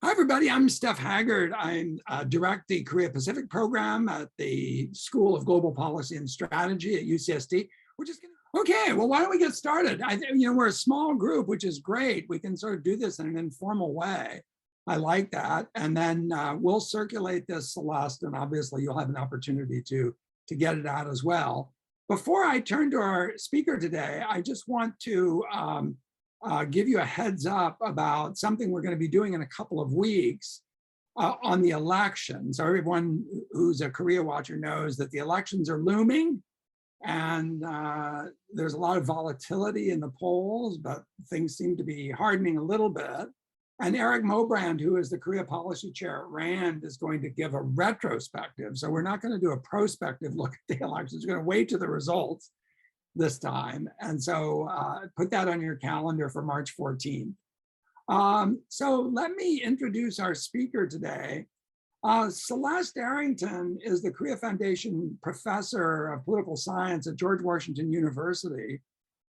Hi, everybody. I'm Steph Haggard. I'm direct the Korea Pacific program at the School of Global Policy and Strategy at UCSD. We're just gonna, okay, well, why don't we get started? We're a small group, which is great. We can sort of do this in an informal way. I like that. And then we'll circulate this, Celeste, and obviously you'll have an opportunity to get it out as well. Before I turn to our speaker today, I just want to give you a heads up about something we're going to be doing in a couple of weeks on the elections. So everyone who's a Korea watcher knows that the elections are looming, and there's a lot of volatility in the polls, but things seem to be hardening a little bit. And Eric Mobrand, who is the Korea Policy Chair at RAND, is going to give a retrospective. So we're not going to do a prospective look at the elections. We're going to wait to the results this time. And so put that on your calendar for March 14th. So let me introduce our speaker today. Celeste Arrington is the Korea Foundation Professor of Political Science at George Washington University.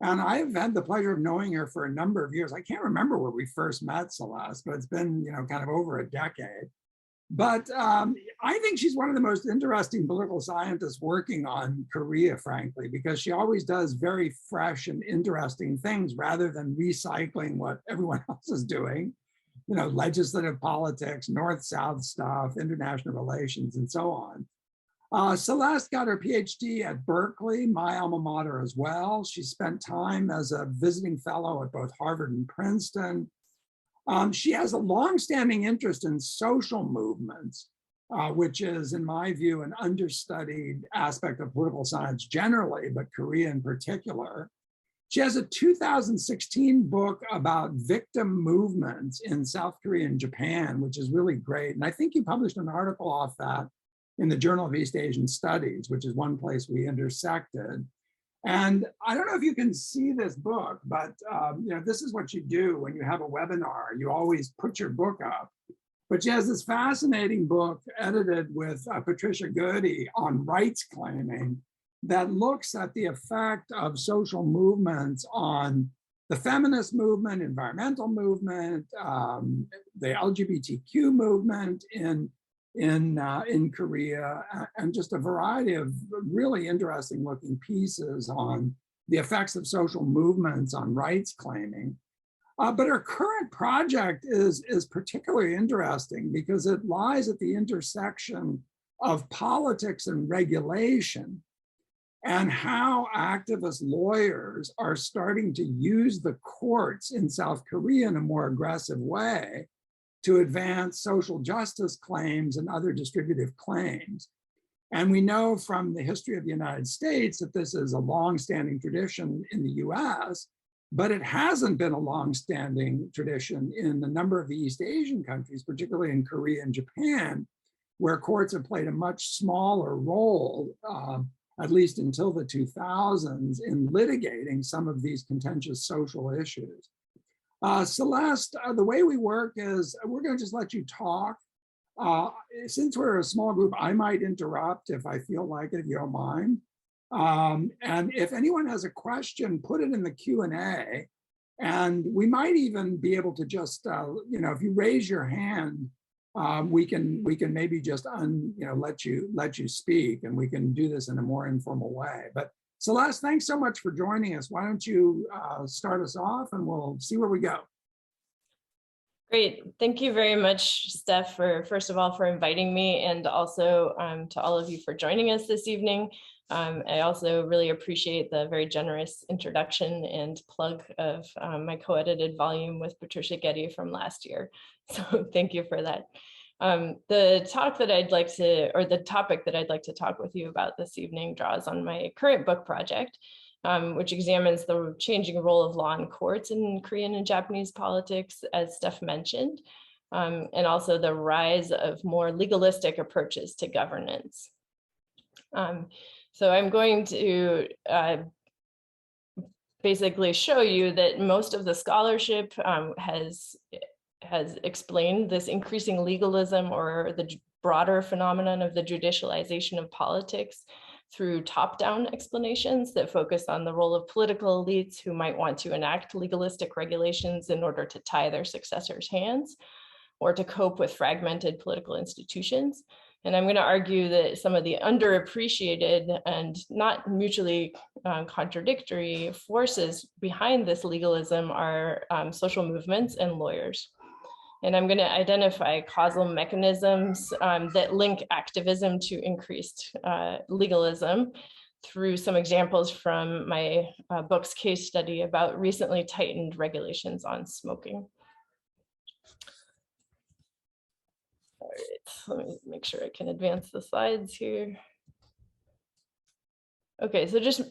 And I've had the pleasure of knowing her for a number of years. I can't remember where we first met, Celeste, but it's been kind of over a decade. But I think she's one of the most interesting political scientists working on Korea, frankly, because she always does very fresh and interesting things rather than recycling what everyone else is doing, legislative politics, north-south stuff, international relations, and so on. Celeste got her PhD at Berkeley, my alma mater as well. She spent time as a visiting fellow at both Harvard and Princeton. She has a longstanding interest in social movements, which is, in my view, an understudied aspect of political science generally, but Korea in particular. She has a 2016 book about victim movements in South Korea and Japan, which is really great. And I think you published an article off that in the Journal of East Asian Studies, which is one place we intersected. And I don't know if you can see this book, but this is what you do when you have a webinar. You always put your book up. But she has this fascinating book edited with Patricia Goody on rights claiming that looks at the effect of social movements on the feminist movement, environmental movement, the LGBTQ movement in Korea, and just a variety of really interesting looking pieces on the effects of social movements on rights claiming. But her current project is particularly interesting because it lies at the intersection of politics and regulation, and how activist lawyers are starting to use the courts in South Korea in a more aggressive way to advance social justice claims and other distributive claims. And we know from the history of the United States that this is a longstanding tradition in the US, but it hasn't been a longstanding tradition in a number of the East Asian countries, particularly in Korea and Japan, where courts have played a much smaller role, at least until the 2000s, in litigating some of these contentious social issues. Celeste, the way we work is we're going to just let you talk. Since we're a small group, I might interrupt if I feel like it, if you don't mind. And if anyone has a question, put it in the Q&A. And we might even be able to just, if you raise your hand, we can maybe just let you speak, and we can do this in a more informal way. But Celeste, thanks so much for joining us. Why don't you start us off, and we'll see where we go. Great. Thank you very much, Steph, first of all, for inviting me, and also to all of you for joining us this evening. I also really appreciate the very generous introduction and plug of my co-edited volume with Patricia Getty from last year. So thank you for that. The topic that I'd like to talk with you about this evening draws on my current book project, which examines the changing role of law and courts in Korean and Japanese politics, as Steph mentioned, and also the rise of more legalistic approaches to governance. So I'm going to basically show you that most of the scholarship has explained this increasing legalism, or the broader phenomenon of the judicialization of politics, through top-down explanations that focus on the role of political elites who might want to enact legalistic regulations in order to tie their successors' hands, or to cope with fragmented political institutions. And I'm going to argue that some of the underappreciated and not mutually contradictory forces behind this legalism are social movements and lawyers. And I'm going to identify causal mechanisms that link activism to increased legalism through some examples from my book's case study about recently tightened regulations on smoking. All right, let me make sure I can advance the slides here. Okay, so just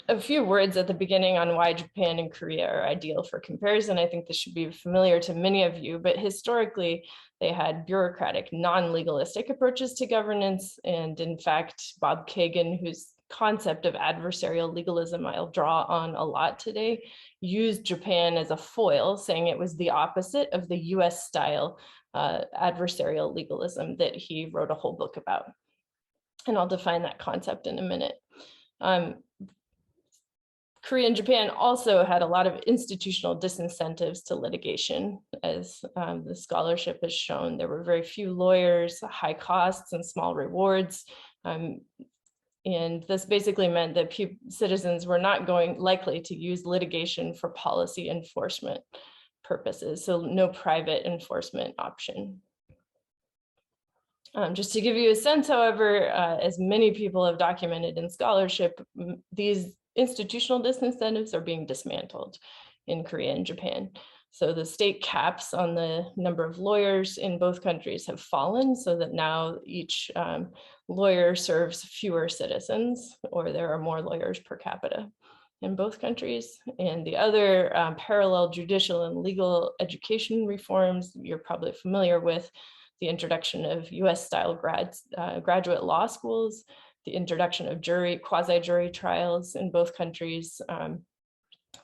a few words at the beginning on why Japan and Korea are ideal for comparison. I think this should be familiar to many of you, but historically, they had bureaucratic, non-legalistic approaches to governance. And in fact, Bob Kagan, whose concept of adversarial legalism I'll draw on a lot today, used Japan as a foil, saying it was the opposite of the US style adversarial legalism that he wrote a whole book about. And I'll define that concept in a minute. Korea and Japan also had a lot of institutional disincentives to litigation. As the scholarship has shown, there were very few lawyers, high costs, and small rewards. And this basically meant that citizens were not likely to use litigation for policy enforcement purposes, so no private enforcement option. Just to give you a sense, however, as many people have documented in scholarship, these institutional disincentives are being dismantled in Korea and Japan. So the state caps on the number of lawyers in both countries have fallen, so that now each lawyer serves fewer citizens, or there are more lawyers per capita in both countries. And the other parallel judicial and legal education reforms you're probably familiar with: the introduction of US-style graduate law schools, the introduction of quasi-jury trials in both countries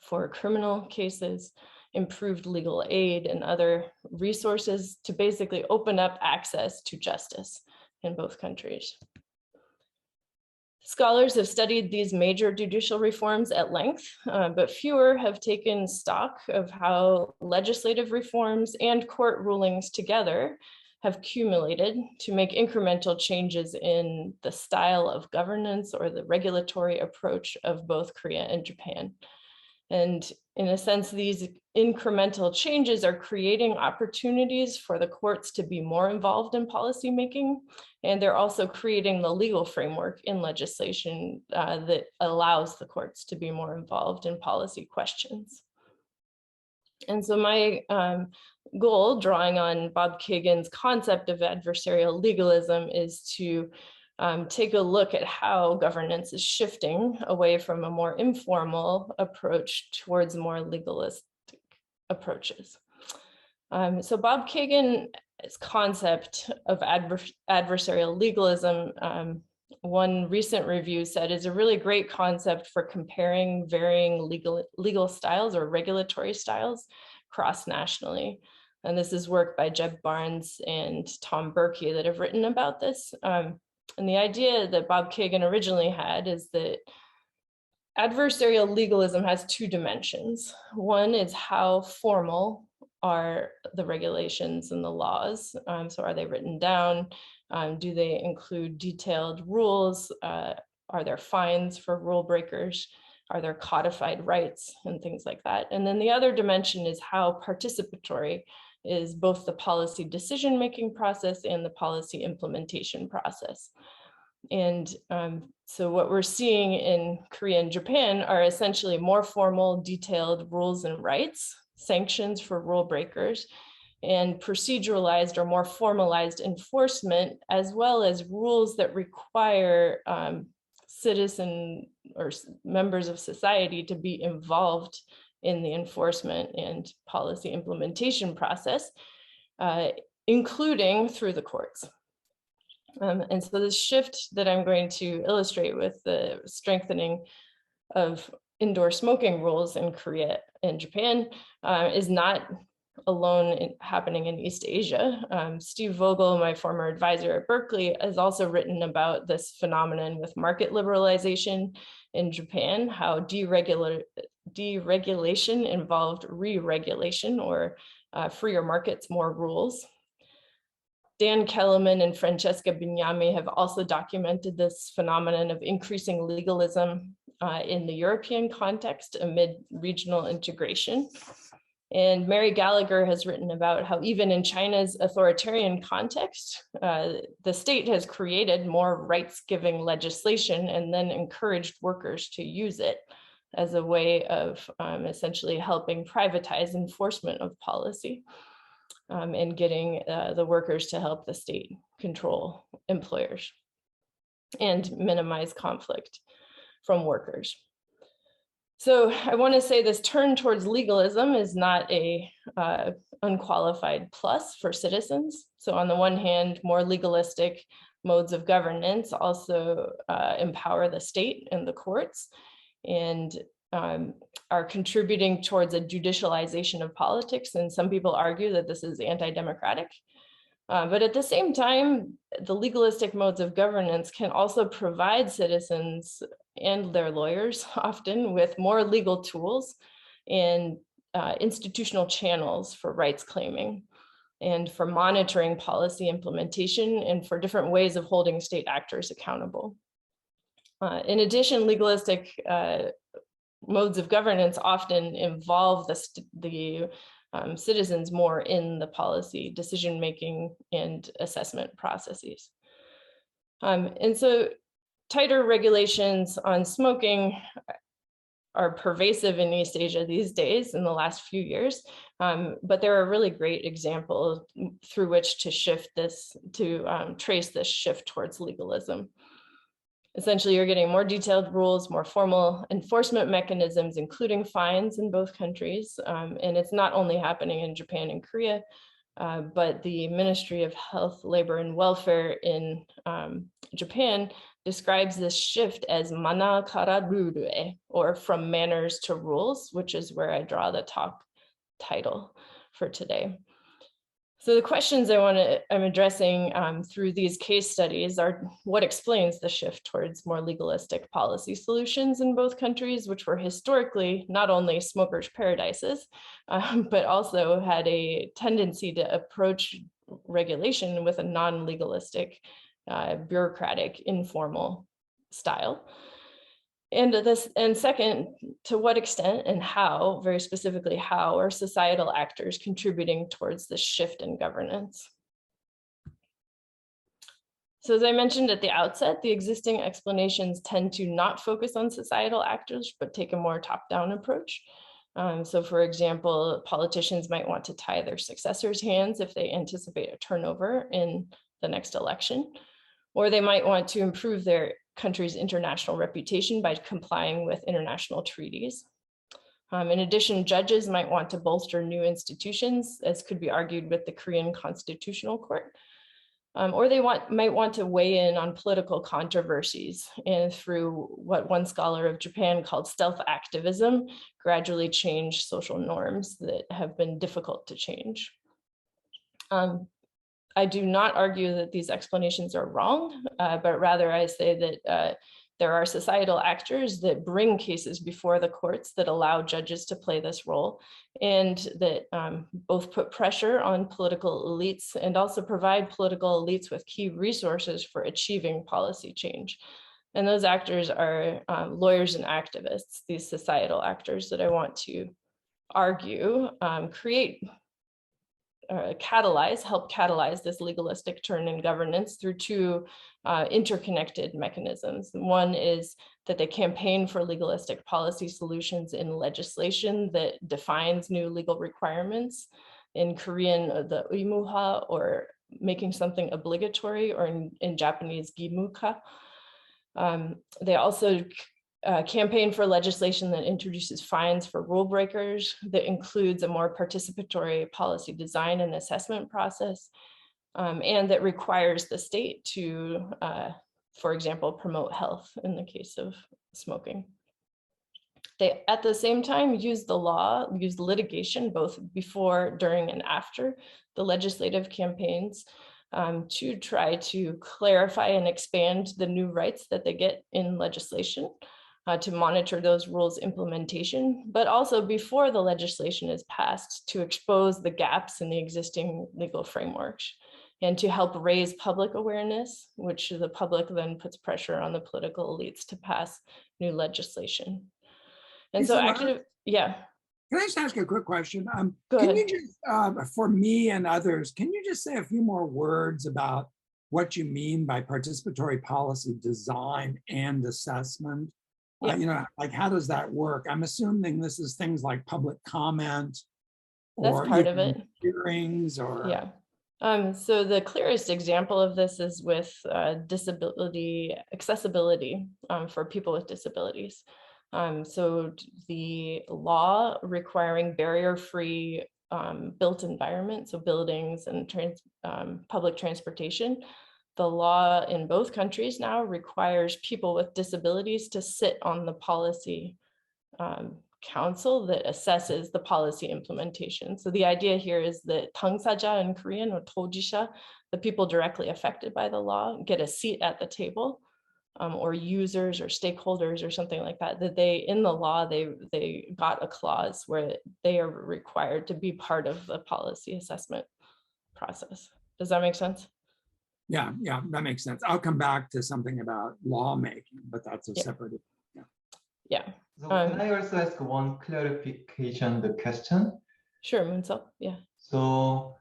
for criminal cases, improved legal aid and other resources to basically open up access to justice in both countries. Scholars have studied these major judicial reforms at length, but fewer have taken stock of how legislative reforms and court rulings together have accumulated to make incremental changes in the style of governance or the regulatory approach of both Korea and Japan. And in a sense, these incremental changes are creating opportunities for the courts to be more involved in policymaking. And they're also creating the legal framework in legislation that allows the courts to be more involved in policy questions. And so my goal, drawing on Bob Kagan's concept of adversarial legalism, is to take a look at how governance is shifting away from a more informal approach towards more legalistic approaches. So Bob Kagan's concept of adversarial legalism, one recent review said, is a really great concept for comparing varying legal styles or regulatory styles cross-nationally. And this is work by Jeb Barnes and Tom Berkey that have written about this. And the idea that Bob Kagan originally had is that adversarial legalism has two dimensions. One is how formal are the regulations and the laws. So are they written down? Do they include detailed rules? Are there fines for rule breakers? Are there codified rights and things like that? And then the other dimension is how participatory is both the policy decision-making process and the policy implementation process. And so what we're seeing in Korea and Japan are essentially more formal, detailed rules and rights, sanctions for rule breakers, and proceduralized or more formalized enforcement, as well as rules that require citizen or members of society to be involved in the enforcement and policy implementation process, including through the courts. And so this shift that I'm going to illustrate with the strengthening of indoor smoking rules in Korea and Japan is not alone happening in East Asia. Steve Vogel, my former advisor at Berkeley, has also written about this phenomenon with market liberalization in Japan, how deregulation involved re-regulation, or freer markets, more rules. Dan Kellerman and Francesca Bignami have also documented this phenomenon of increasing legalism in the European context amid regional integration. And Mary Gallagher has written about how even in China's authoritarian context, the state has created more rights-giving legislation and then encouraged workers to use it as a way of essentially helping privatize enforcement of policy and getting the workers to help the state control employers and minimize conflict from workers. So I want to say this turn towards legalism is not a unqualified plus for citizens. So on the one hand, more legalistic modes of governance also empower the state and the courts and are contributing towards a judicialization of politics. And some people argue that this is anti-democratic. But at the same time, the legalistic modes of governance can also provide citizens and their lawyers often with more legal tools and institutional channels for rights claiming and for monitoring policy implementation and for different ways of holding state actors accountable. In addition, legalistic modes of governance often involve the citizens more in the policy decision-making and assessment processes. And so tighter regulations on smoking are pervasive in East Asia these days in the last few years, but there are really great examples through which to shift this, to trace this shift towards legalism. Essentially, you're getting more detailed rules, more formal enforcement mechanisms, including fines in both countries. And it's not only happening in Japan and Korea, but the Ministry of Health, Labor, and Welfare in Japan describes this shift as manā kara rūru, or from manners to rules, which is where I draw the talk title for today. So the questions I'm addressing through these case studies are what explains the shift towards more legalistic policy solutions in both countries, which were historically not only smokers' paradises, but also had a tendency to approach regulation with a non-legalistic, bureaucratic, informal style. And second, to what extent and how, very specifically, how are societal actors contributing towards this shift in governance? So as I mentioned at the outset, the existing explanations tend to not focus on societal actors, but take a more top-down approach. So for example, politicians might want to tie their successors' hands if they anticipate a turnover in the next election, or they might want to improve their country's international reputation by complying with international treaties. In addition, judges might want to bolster new institutions, as could be argued with the Korean Constitutional Court, or they might want to weigh in on political controversies and through what one scholar of Japan called stealth activism, gradually change social norms that have been difficult to change. I do not argue that these explanations are wrong, but rather I say that there are societal actors that bring cases before the courts that allow judges to play this role, and that both put pressure on political elites and also provide political elites with key resources for achieving policy change. And those actors are lawyers and activists, these societal actors that I want to argue help catalyze this legalistic turn in governance through two interconnected mechanisms. One is that they campaign for legalistic policy solutions in legislation that defines new legal requirements. In Korean, the 의무화, or making something obligatory, or in Japanese,義務化. They also campaign for legislation that introduces fines for rule breakers, that includes a more participatory policy design and assessment process, and that requires the state to, for example, promote health in the case of smoking. They, at the same time, use the law, use litigation, both before, during, and after the legislative campaigns, to try to clarify and expand the new rights that they get in legislation, to monitor those rules implementation, but also before the legislation is passed, to expose the gaps in the existing legal frameworks and to help raise public awareness, which the public then puts pressure on the political elites to pass new legislation. And so yeah. Can I just ask you a quick question? Go can ahead. you just, for me and others, can you just say a few more words about what you mean by participatory policy design and assessment? Yeah. You know, like how does that work? I'm assuming this is things like public comment or that's part of it. Hearings or yeah. So the clearest example of this is with disability accessibility for people with disabilities. So the law requiring barrier-free built environment, so buildings and public transportation, the law in both countries now requires people with disabilities to sit on the policy council that assesses the policy implementation. So the idea here is that 당사자 in Korean, or 토지자, the people directly affected by the law, get a seat at the table, or users or stakeholders or something like that, that they, in the law, they got a clause where they are required to be part of the policy assessment process. Does that make sense? Yeah, that makes sense. I'll come back to something about lawmaking, but that's a separate. Yeah. So can I also ask one clarification, the question? Sure, Moonsel. Yeah. So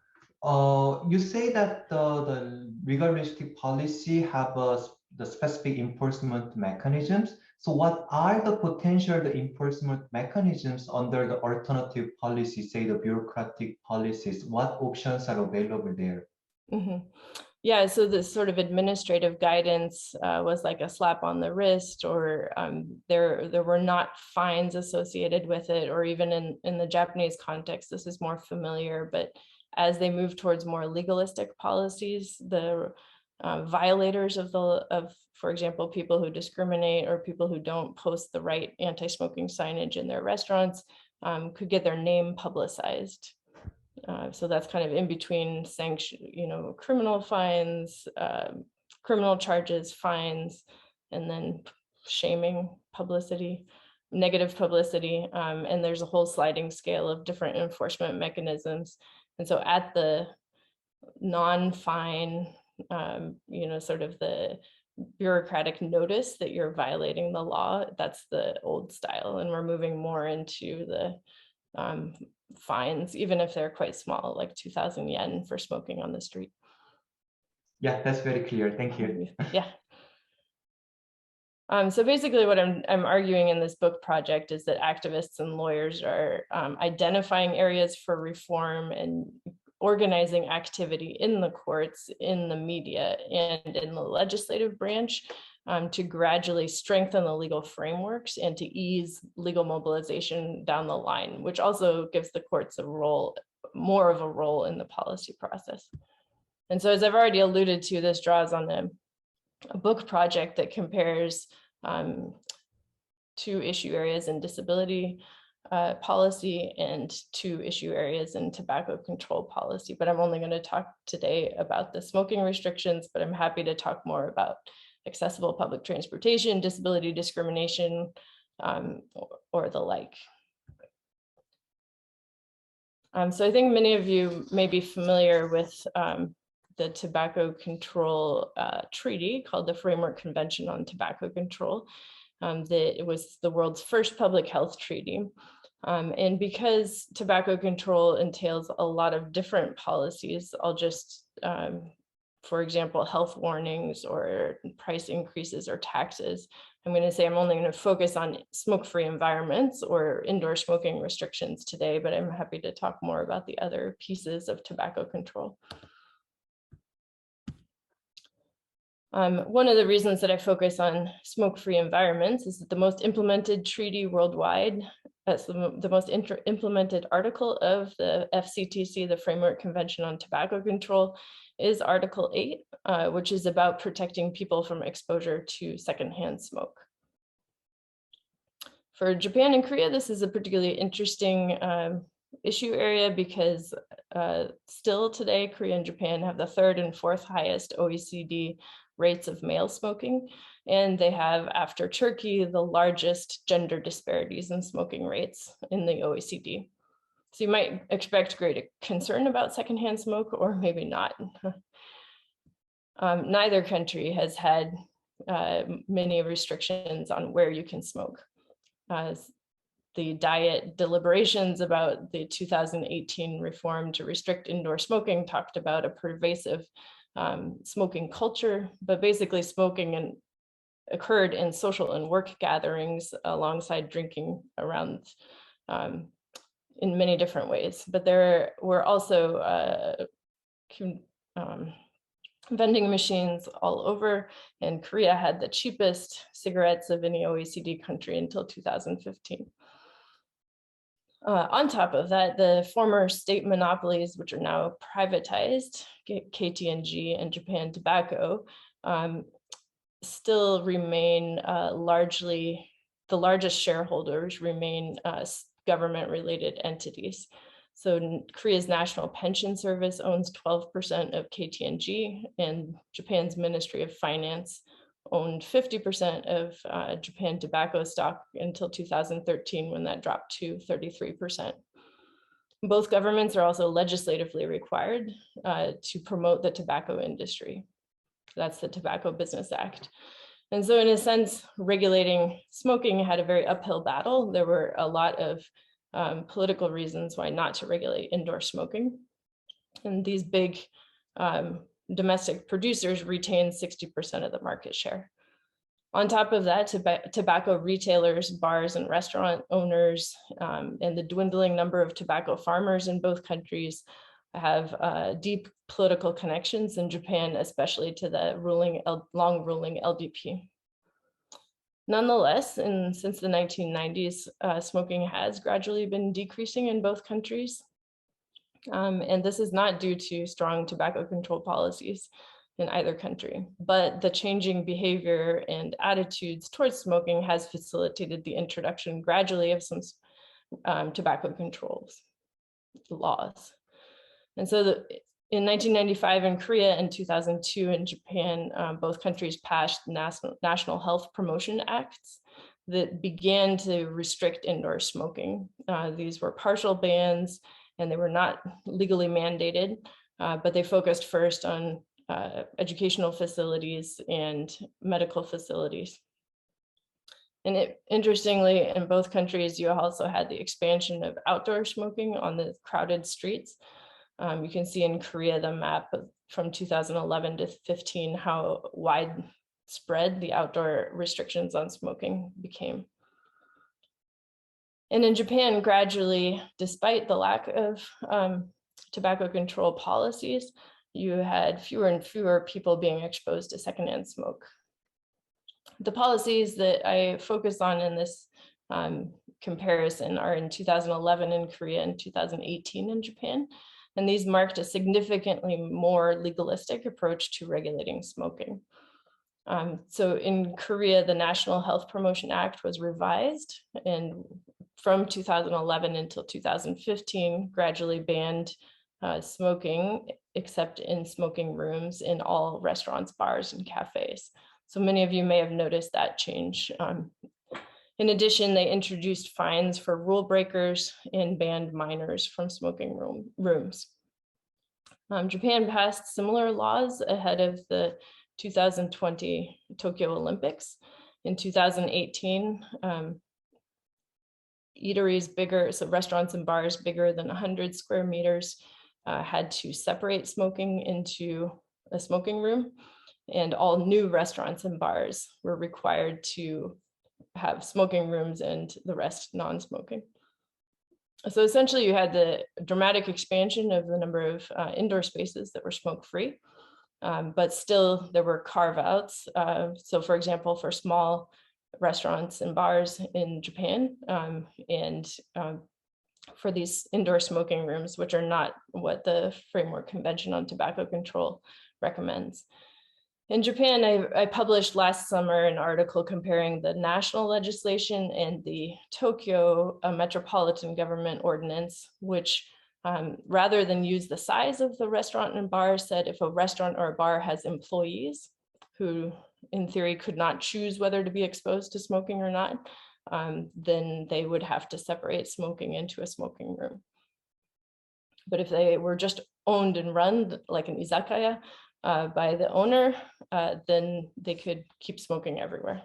you say that the legalistic policy have the specific enforcement mechanisms. So what are the potential enforcement mechanisms under the alternative policy, say the bureaucratic policies? What options are available there? Mm-hmm. Yeah, so this sort of administrative guidance was like a slap on the wrist, or there were not fines associated with it, or even in the Japanese context, this is more familiar. But as they move towards more legalistic policies, the violators of for example, people who discriminate or people who don't post the right anti-smoking signage in their restaurants could get their name publicized. So that's kind of in between sanction, criminal fines, criminal charges, fines, and then shaming, publicity, negative publicity. And there's a whole sliding scale of different enforcement mechanisms. And so at the non-fine, sort of the bureaucratic notice that you're violating the law, that's the old style. And we're moving more into the fines, even if they're quite small, like 2,000 yen for smoking on the street. Yeah, that's very clear. Thank you. Yeah. So basically what I'm arguing in this book project is that activists and lawyers are identifying areas for reform and organizing activity in the courts, in the media, and in the legislative branch to gradually strengthen the legal frameworks and to ease legal mobilization down the line, which also gives the courts more of a role in the policy process. And so as I've already alluded to, this draws on a book project that compares two issue areas in disability policy and two issue areas in tobacco control policy. But I'm only going to talk today about the smoking restrictions, but I'm happy to talk more about accessible public transportation, disability discrimination, or the like. So I think many of you may be familiar with the tobacco control treaty called the Framework Convention on Tobacco Control. That it was the world's first public health treaty. And because tobacco control entails a lot of different policies, I'll just, for example, health warnings or price increases or taxes, I'm going to say I'm only going to focus on smoke-free environments or indoor smoking restrictions today, but I'm happy to talk more about the other pieces of tobacco control. One of the reasons that I focus on smoke-free environments is that the most implemented treaty worldwide, that's the most implemented article of the FCTC, the Framework Convention on Tobacco Control, is Article 8, which is about protecting people from exposure to secondhand smoke. For Japan and Korea, this is a particularly interesting issue area because still today, Korea and Japan have the third and fourth highest OECD rates of male smoking, and they have, after Turkey, the largest gender disparities in smoking rates in the OECD. So you might expect great concern about secondhand smoke, or maybe not. Neither country has had many restrictions on where you can smoke. The Diet deliberations about the 2018 reform to restrict indoor smoking talked about a pervasive smoking culture, but basically smoking occurred in social and work gatherings alongside drinking around in many different ways. But there were also vending machines all over, and Korea had the cheapest cigarettes of any OECD country until 2015. On top of that, the former state monopolies, which are now privatized, KT&G and Japan Tobacco, still remain largely, the largest shareholders remain government-related entities. So Korea's National Pension Service owns 12% of KT&G, and Japan's Ministry of Finance owned 50% of Japan Tobacco stock until 2013, when that dropped to 33%. Both governments are also legislatively required to promote the tobacco industry. That's the Tobacco Business Act. And so in a sense, regulating smoking had a very uphill battle. There were a lot of political reasons why not to regulate indoor smoking. And these big domestic producers retain 60% of the market share. On top of that, tobacco retailers, bars and restaurant owners, and the dwindling number of tobacco farmers in both countries have deep political connections in Japan, especially to the long-ruling LDP. Nonetheless, since the 1990s, smoking has gradually been decreasing in both countries. And this is not due to strong tobacco control policies in either country, but the changing behavior and attitudes towards smoking has facilitated the introduction gradually of some tobacco controls laws. And so in 1995 in Korea and 2002 in Japan, both countries passed national health promotion acts that began to restrict indoor smoking. These were partial bans, and they were not legally mandated, but they focused first on educational facilities and medical facilities. And interestingly, in both countries, you also had the expansion of outdoor smoking on the crowded streets. You can see in Korea, the map from 2011 to 15, how widespread the outdoor restrictions on smoking became. And in Japan, gradually, despite the lack of tobacco control policies, you had fewer and fewer people being exposed to secondhand smoke. The policies that I focus on in this comparison are in 2011 in Korea and 2018 in Japan. And these marked a significantly more legalistic approach to regulating smoking. So in Korea, the National Health Promotion Act was revised, and from 2011 until 2015, gradually banned smoking, except in smoking rooms in all restaurants, bars, and cafes. So many of you may have noticed that change. In addition, they introduced fines for rule breakers and banned minors from smoking rooms. Japan passed similar laws ahead of the 2020 Tokyo Olympics. In 2018, eateries bigger, so restaurants and bars bigger than 100 square meters had to separate smoking into a smoking room, and all new restaurants and bars were required to have smoking rooms and the rest non-smoking. So essentially you had the dramatic expansion of the number of indoor spaces that were smoke-free, but still there were carve-outs. So for example, for small restaurants and bars in Japan, and for these indoor smoking rooms, which are not what the Framework Convention on Tobacco Control recommends. In Japan, I published last summer an article comparing the national legislation and the Tokyo Metropolitan Government Ordinance, which rather than use the size of the restaurant and bar, said if a restaurant or a bar has employees who in theory could not choose whether to be exposed to smoking or not, then they would have to separate smoking into a smoking room. But if they were just owned and run like an izakaya by the owner, then they could keep smoking everywhere.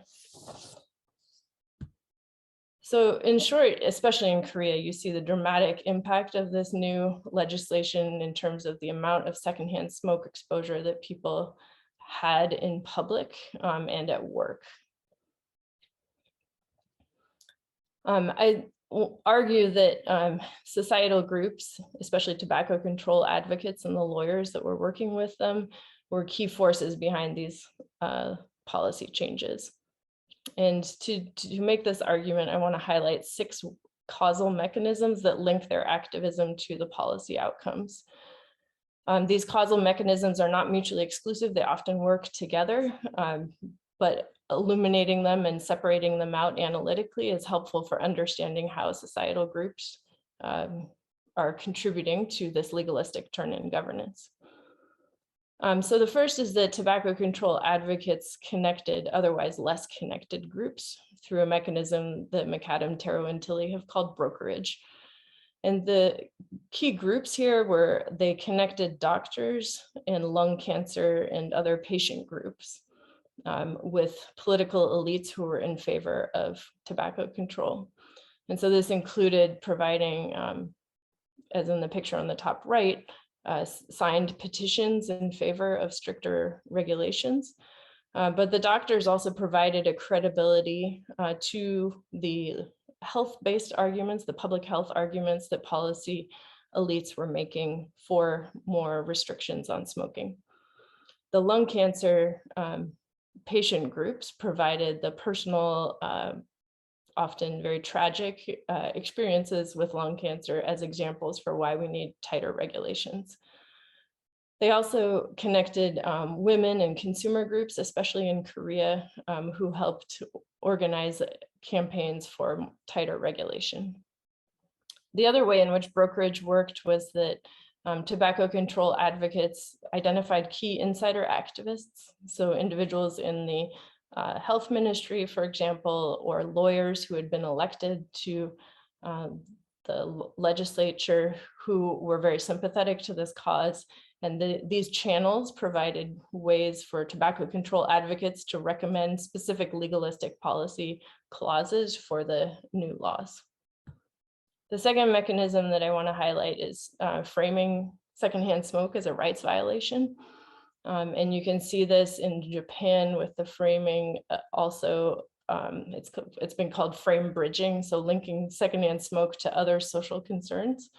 So in short, especially in Korea, you see the dramatic impact of this new legislation in terms of the amount of secondhand smoke exposure that people had in public and at work. I argue that societal groups, especially tobacco control advocates and the lawyers that were working with them, were key forces behind these policy changes. And to make this argument, I want to highlight 6 causal mechanisms that link their activism to the policy outcomes. These causal mechanisms are not mutually exclusive. They often work together, but illuminating them and separating them out analytically is helpful for understanding how societal groups are contributing to this legalistic turn in governance. So the first is that tobacco control advocates connected otherwise less connected groups through a mechanism that McAdam, Tarrow, and Tilley have called brokerage. And the key groups here were they connected doctors and lung cancer and other patient groups with political elites who were in favor of tobacco control. And so this included providing, as in the picture on the top right, signed petitions in favor of stricter regulations. But the doctors also provided a credibility to the health-based arguments, the public health arguments that policy elites were making for more restrictions on smoking. The lung cancer patient groups provided the personal, often very tragic experiences with lung cancer as examples for why we need tighter regulations. They also connected women and consumer groups, especially in Korea, who helped organize campaigns for tighter regulation. The other way in which brokerage worked was that tobacco control advocates identified key insider activists, so individuals in the health ministry, for example, or lawyers who had been elected to the legislature who were very sympathetic to this cause. And these channels provided ways for tobacco control advocates to recommend specific legalistic policy clauses for the new laws. The second mechanism that I want to highlight is framing secondhand smoke as a rights violation. And you can see this in Japan with the framing also, it's been called frame bridging, so linking secondhand smoke to other social concerns.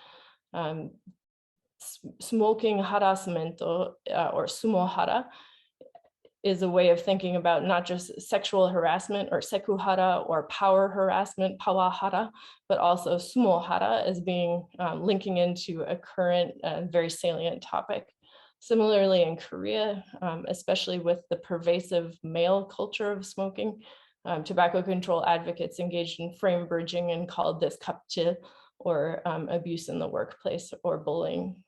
Smoking harassment or sumohara is a way of thinking about not just sexual harassment or sekuhara or power harassment, pawahara, but also sumohara as being linking into a current very salient topic. Similarly in Korea, especially with the pervasive male culture of smoking, tobacco control advocates engaged in frame bridging and called this kapje, or abuse in the workplace or bullying.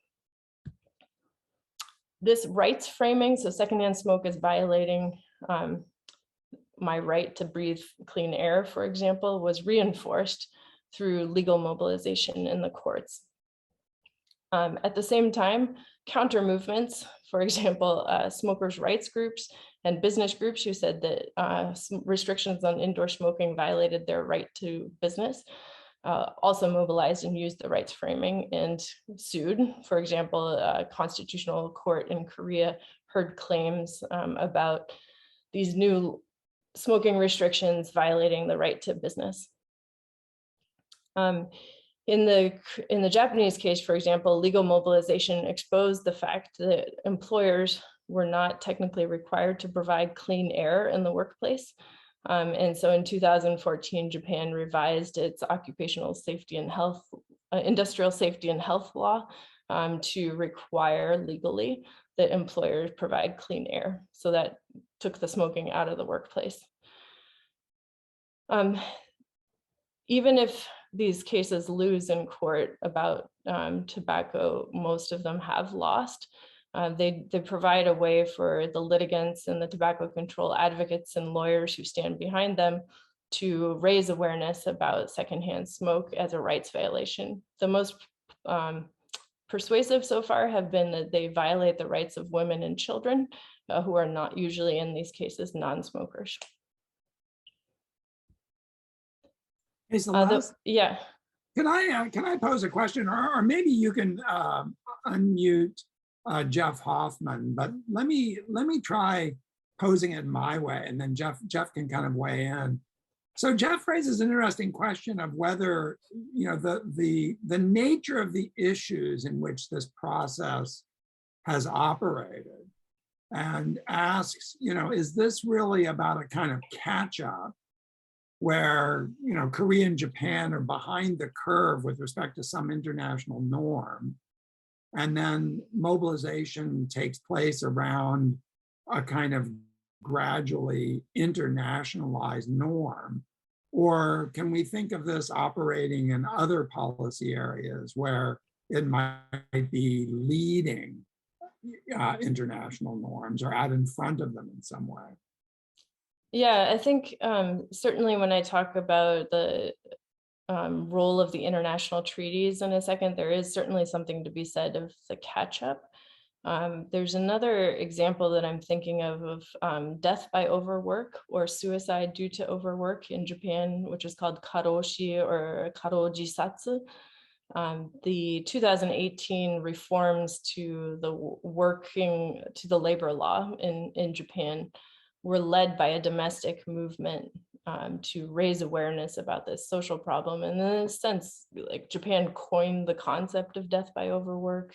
This rights framing, so secondhand smoke is violating my right to breathe clean air, for example, was reinforced through legal mobilization in the courts. At the same time, counter movements, for example, smokers' rights groups and business groups who said that restrictions on indoor smoking violated their right to business, also mobilized and used the rights framing and sued. For example, a constitutional court in Korea heard claims about these new smoking restrictions violating the right to business. In the Japanese case, for example, legal mobilization exposed the fact that employers were not technically required to provide clean air in the workplace. And so in 2014, Japan revised its occupational safety and health, industrial safety and health law to require legally that employers provide clean air. So that took the smoking out of the workplace. Even if these cases lose in court about tobacco, most of them have lost. They provide a way for the litigants and the tobacco control advocates and lawyers who stand behind them to raise awareness about secondhand smoke as a rights violation. The most persuasive so far have been that they violate the rights of women and children who are not usually in these cases non-smokers. Hey, Celeste, Yeah. can I pose a question, or maybe you can unmute Jeff Hoffman, but let me try posing it my way, and then Jeff can kind of weigh in. So Jeff raises an interesting question of whether, you know, the nature of the issues in which this process has operated, and asks, you know, is this really about a kind of catch up where, you know, Korea and Japan are behind the curve with respect to some international norm, and then mobilization takes place around a kind of gradually internationalized norm? Or can we think of this operating in other policy areas where it might be leading international norms or out in front of them in some way? Yeah, I think certainly when I talk about the role of the international treaties in a second, there is certainly something to be said of the catch-up. There's another example that I'm thinking of death by overwork or suicide due to overwork in Japan, which is called karoshi or karojisatsu. The 2018 reforms to the labor law in Japan were led by a domestic movement to raise awareness about this social problem. And in a sense, like Japan coined the concept of death by overwork.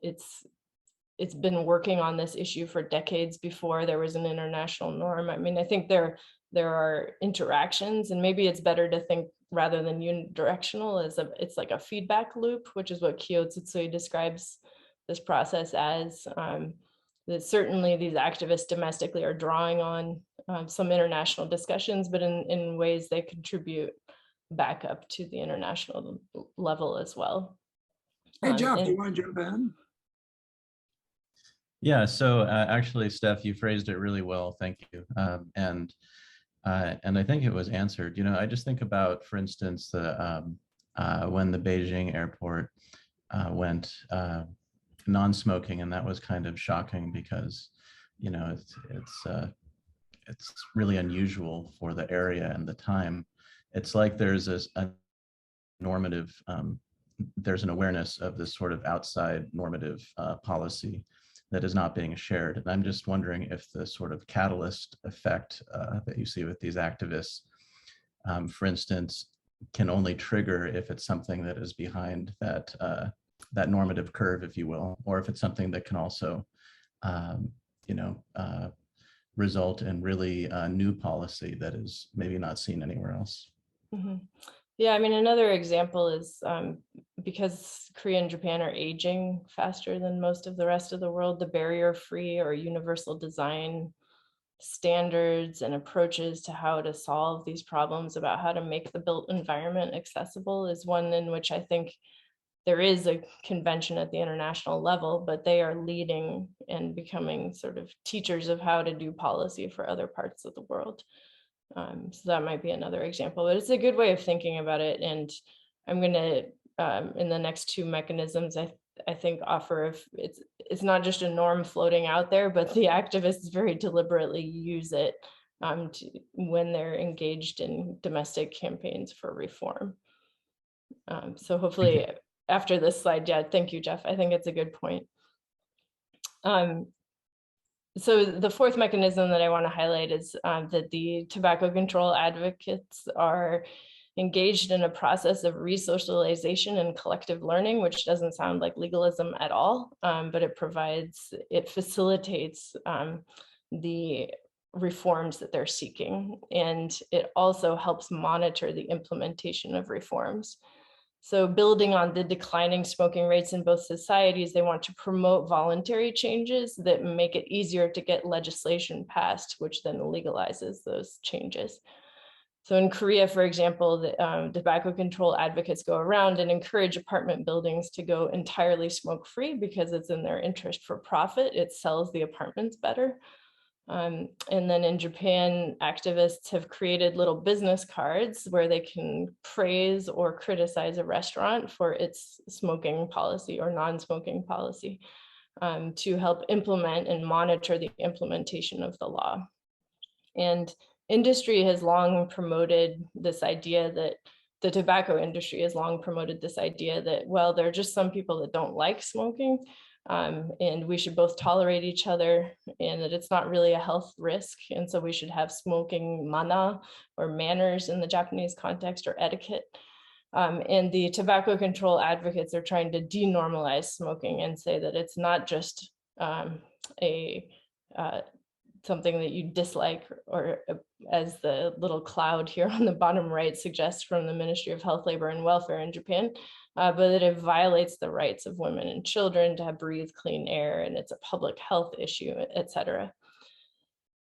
It's been working on this issue for decades before there was an international norm. I mean, I think there are interactions, and maybe it's better to think rather than unidirectional it's like a feedback loop, which is what Kyotsui describes this process as. That certainly these activists domestically are drawing on some international discussions, but in ways they contribute back up to the international level as well. Hey, Jeff, do you want to jump in? Yeah, so actually, Steph, you phrased it really well. Thank you. And I think it was answered. You know, I just think about, for instance, when the Beijing airport went non-smoking, and that was kind of shocking because, you know, it's really unusual for the area and the time. It's like there's a normative, there's an awareness of this sort of outside normative policy that is not being shared. And I'm just wondering if the sort of catalyst effect that you see with these activists, for instance, can only trigger if it's something that is behind that that normative curve, if you will, or if it's something that can also, you know, result in really new policy that is maybe not seen anywhere else. Mm-hmm. Yeah, I mean, another example is because Korea and Japan are aging faster than most of the rest of the world, the barrier-free or universal design standards and approaches to how to solve these problems about how to make the built environment accessible is one in which I think there is a convention at the international level, but they are leading and becoming sort of teachers of how to do policy for other parts of the world. So that might be another example, but it's a good way of thinking about it. And I'm going to, in the next two mechanisms, I think offer if it's not just a norm floating out there, but the activists very deliberately use it when they're engaged in domestic campaigns for reform. So hopefully after this slide, yeah, thank you, Jeff. I think it's a good point. So the fourth mechanism that I want to highlight is that the tobacco control advocates are engaged in a process of resocialization and collective learning, which doesn't sound like legalism at all, but it facilitates the reforms that they're seeking. And it also helps monitor the implementation of reforms. So building on the declining smoking rates in both societies, they want to promote voluntary changes that make it easier to get legislation passed, which then legalizes those changes. So in Korea, for example, the tobacco control advocates go around and encourage apartment buildings to go entirely smoke-free because it's in their interest for profit. It sells the apartments better. And then in Japan, activists have created little business cards where they can praise or criticize a restaurant for its smoking policy or non-smoking policy, to help implement and monitor the implementation of the law. And industry has long promoted this idea that the tobacco industry has long promoted this idea that, well, there are just some people that don't like smoking, and we should both tolerate each other, and that it's not really a health risk. And so we should have smoking manā, or manners in the Japanese context, or etiquette. And the tobacco control advocates are trying to denormalize smoking and say that it's not just something that you dislike, or as the little cloud here on the bottom right suggests from the Ministry of Health, Labor and Welfare in Japan, but that it violates the rights of women and children to breathe clean air, and it's a public health issue, etc.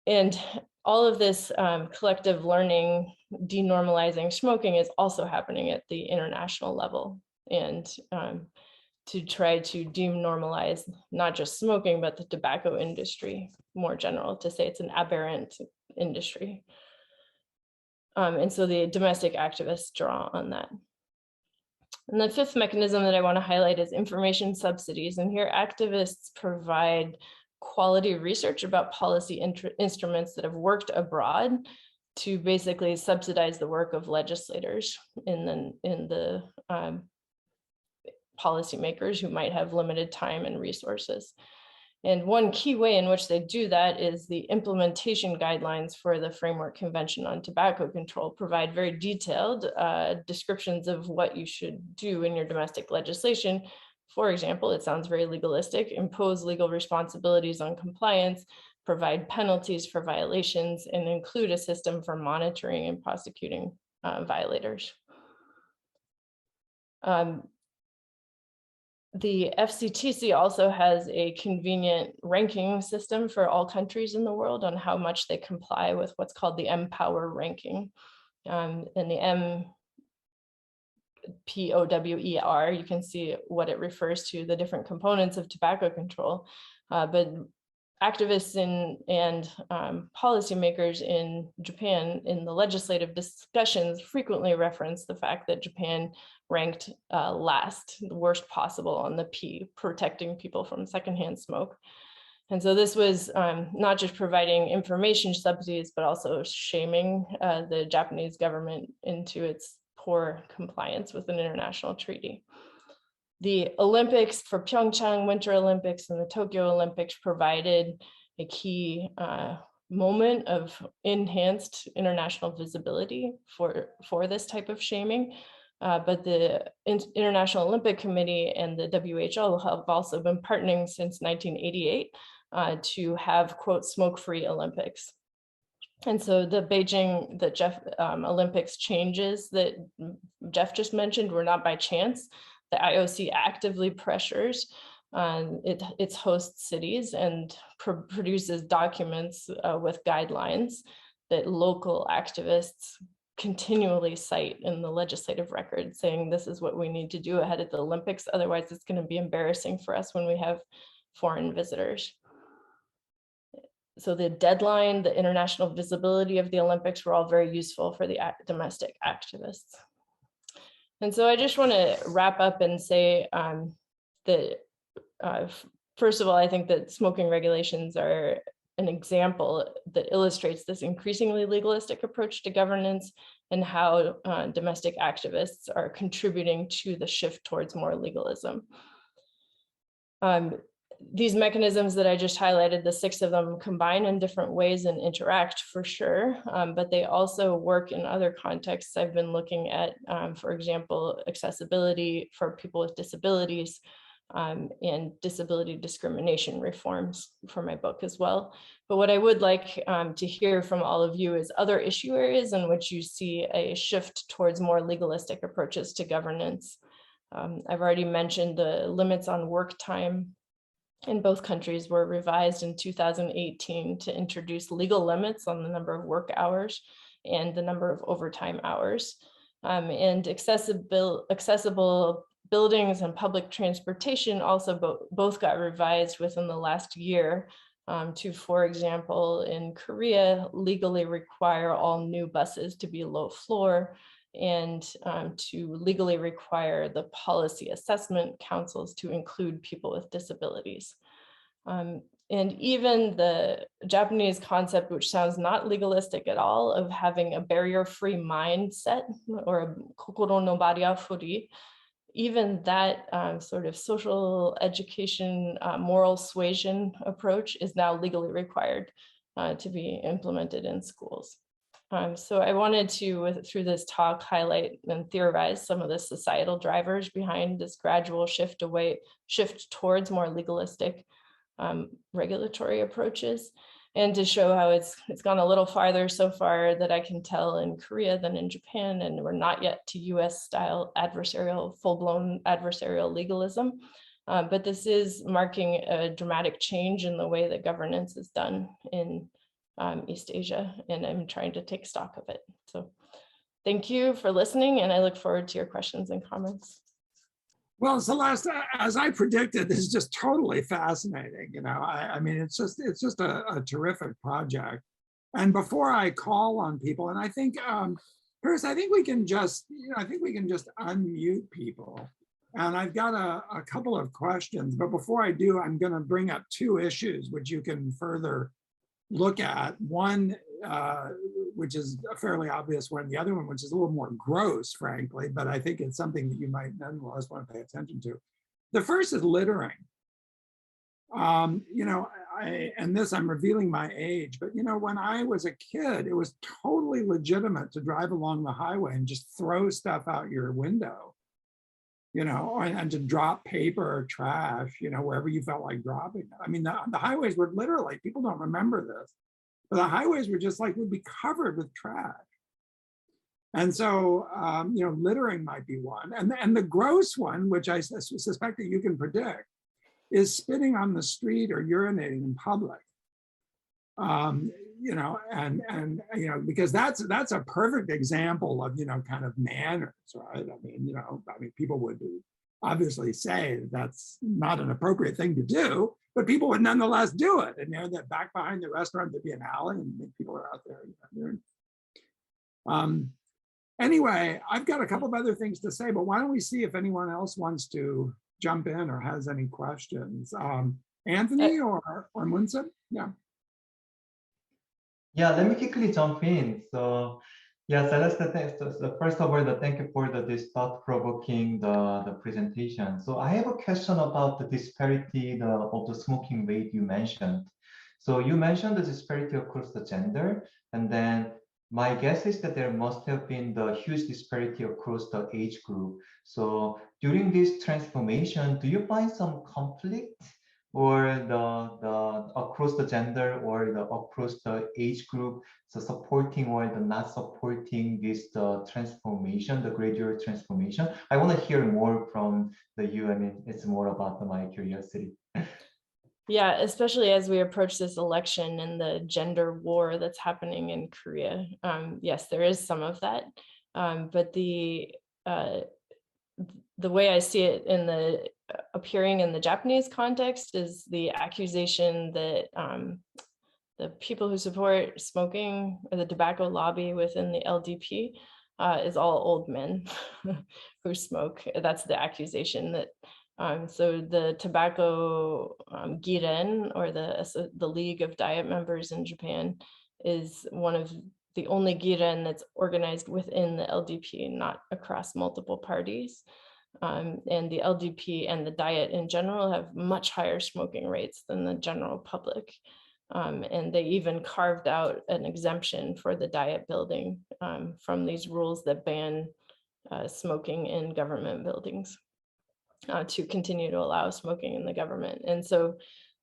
And all of this collective learning, denormalizing smoking, is also happening at the international level, and to try to denormalize not just smoking, but the tobacco industry more general, to say it's an aberrant industry. And so the domestic activists draw on that. And the fifth mechanism that I want to highlight is information subsidies. And here activists provide quality research about policy instruments that have worked abroad to basically subsidize the work of legislators in the policymakers who might have limited time and resources. And one key way in which they do that is the implementation guidelines for the Framework Convention on Tobacco Control provide very detailed descriptions of what you should do in your domestic legislation. For example, it sounds very legalistic: impose legal responsibilities on compliance, provide penalties for violations, and include a system for monitoring and prosecuting violators. The FCTC also has a convenient ranking system for all countries in the world on how much they comply with what's called the M-Power ranking. And the MPOWER, you can see what it refers to, the different components of tobacco control. But activists and policymakers in Japan in the legislative discussions frequently reference the fact that Japan ranked last, the worst possible on the P, protecting people from secondhand smoke. And so this was not just providing information subsidies, but also shaming the Japanese government into its poor compliance with an international treaty. The Olympics for Pyeongchang, Winter Olympics, and the Tokyo Olympics provided a key moment of enhanced international visibility for this type of shaming. But the International Olympic Committee and the WHO have also been partnering since 1988 to have, quote, smoke-free Olympics. And so the Beijing, Olympics changes that Jeff just mentioned were not by chance. The IOC actively pressures its host cities and produces documents with guidelines that local activists continually cite in the legislative record, saying this is what we need to do ahead of the Olympics. Otherwise, it's going to be embarrassing for us when we have foreign visitors. So the deadline, the international visibility of the Olympics were all very useful for the domestic activists. And so I just want to wrap up and say that, first of all, I think that smoking regulations are an example that illustrates this increasingly legalistic approach to governance and how domestic activists are contributing to the shift towards more legalism. These mechanisms that I just highlighted, the 6 of them, combine in different ways and interact for sure, but they also work in other contexts. I've been looking at, for example, accessibility for people with disabilities and disability discrimination reforms for my book as well. But what I would like to hear from all of you is other issue areas in which you see a shift towards more legalistic approaches to governance. I've already mentioned the limits on work time in both countries were revised in 2018 to introduce legal limits on the number of work hours and the number of overtime hours. And accessible buildings and public transportation also both got revised within the last year to, for example, in Korea, legally require all new buses to be low floor, and to legally require the policy assessment councils to include people with disabilities. And even the Japanese concept, which sounds not legalistic at all, of having a barrier-free mindset, or a kokoro no barrier furi, even that sort of social education, moral suasion approach is now legally required to be implemented in schools. So I wanted to, through this talk, highlight and theorize some of the societal drivers behind this gradual shift towards more legalistic regulatory approaches, and to show how it's gone a little farther so far that I can tell in Korea than in Japan, and we're not yet to US style adversarial, full-blown adversarial legalism. But this is marking a dramatic change in the way that governance is done in East Asia, and I'm trying to take stock of it. So thank you for listening, and I look forward to your questions and comments. Well, Celeste, as I predicted, this is just totally fascinating. You know, I mean, it's just a terrific project. And before I call on people, and I think, first, I think we can just, unmute people. And I've got a couple of questions, but before I do, I'm going to bring up two issues which you can further look at. One, which is a fairly obvious one, the other one, which is a little more gross, frankly, but I think it's something that you might nonetheless want to pay attention to. The first is littering. You know, and this, I'm revealing my age, but you know, when I was a kid, it was totally legitimate to drive along the highway and just throw stuff out your window, you know, and to drop paper or trash, you know, wherever you felt like dropping it. I mean, the highways were literally, people don't remember this, but the highways were just like, would be covered with trash. And so, you know, littering might be one. And the gross one, which I suspect that you can predict, is spitting on the street or urinating in public. You know, and you know, because that's a perfect example of, you know, kind of manners, right? I mean, you know, people would obviously say that that's not an appropriate thing to do, but people would nonetheless do it. And you know, that back behind the restaurant there'd be an alley, and people are out there. You know, anyway, I've got a couple of other things to say, but why don't we see if anyone else wants to jump in or has any questions? Anthony or Munson? Yeah. Yeah, let me quickly jump in. So, yeah, Celeste, thanks. So first of all, thank you for this thought-provoking the presentation. So I have a question about the disparity of the smoking rate you mentioned. So you mentioned the disparity across the gender, and then my guess is that there must have been the huge disparity across the age group. So during this transformation, do you find some conflict, or the across the gender, or the across the age group, so supporting or the not supporting this transformation, the gradual transformation? I want to hear more from you. I mean, it's more about my curiosity. Yeah, especially as we approach this election and the gender war that's happening in Korea. Yes, there is some of that, but the way I see it in appearing in the Japanese context is the accusation that the people who support smoking, or the tobacco lobby within the LDP, is all old men who smoke. That's the accusation. That so the tobacco giren, or the League of Diet Members in Japan, is one of the only giren that's organized within the LDP, not across multiple parties. And the LDP and the Diet in general have much higher smoking rates than the general public. And they even carved out an exemption for the Diet building from these rules that ban smoking in government buildings, to continue to allow smoking in the government. And so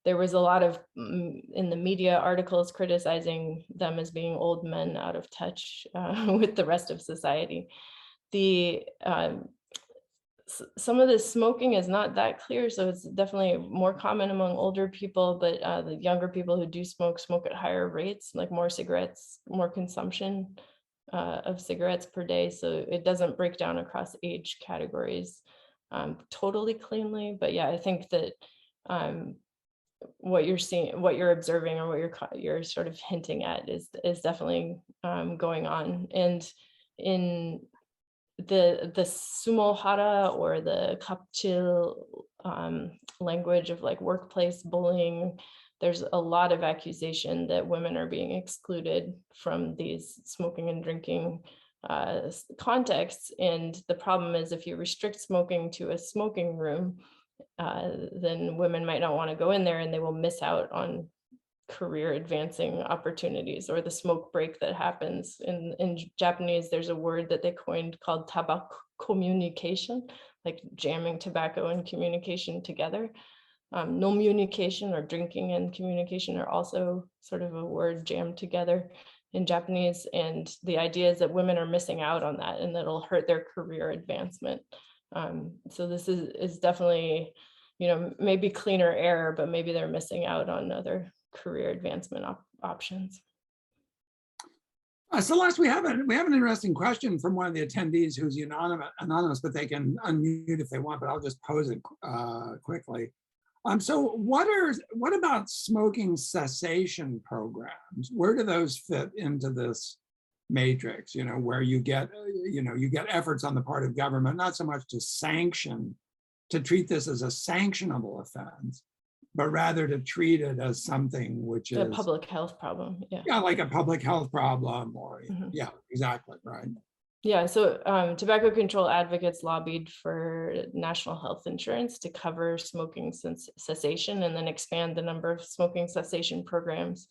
there was a lot of, in the media, articles criticizing them as being old men out of touch with the rest of society. Some of the smoking is not that clear, so it's definitely more common among older people, but the younger people who do smoke at higher rates, like more cigarettes, more consumption of cigarettes per day. So it doesn't break down across age categories totally cleanly. But yeah, I think that what you're seeing, what you're observing, or what you're sort of hinting at is definitely going on. And in the sumohara, or the kapchil language of like workplace bullying, there's a lot of accusation that women are being excluded from these smoking and drinking contexts. And the problem is, if you restrict smoking to a smoking room, then women might not want to go in there, and they will miss out on career advancing opportunities, or the smoke break that happens. In Japanese, there's a word that they coined called tabako communication, like jamming tobacco and communication together. Non-communication, or drinking and communication, are also sort of a word jammed together in Japanese. And the idea is that women are missing out on that, and that'll hurt their career advancement. So this is definitely, maybe cleaner air, but maybe they're missing out on other career advancement options. Celeste, we have an interesting question from one of the attendees who's anonymous, but they can unmute if they want, but I'll just pose it quickly. So what about smoking cessation programs? Where do those fit into this matrix, where you get efforts on the part of government, not so much to treat this as a sanctionable offense, but rather to treat it as something which is a public health problem. Yeah, like a public health problem, or Mm-hmm. Yeah, exactly, right. Yeah, so tobacco control advocates lobbied for national health insurance to cover smoking cessation, and then expand the number of smoking cessation programs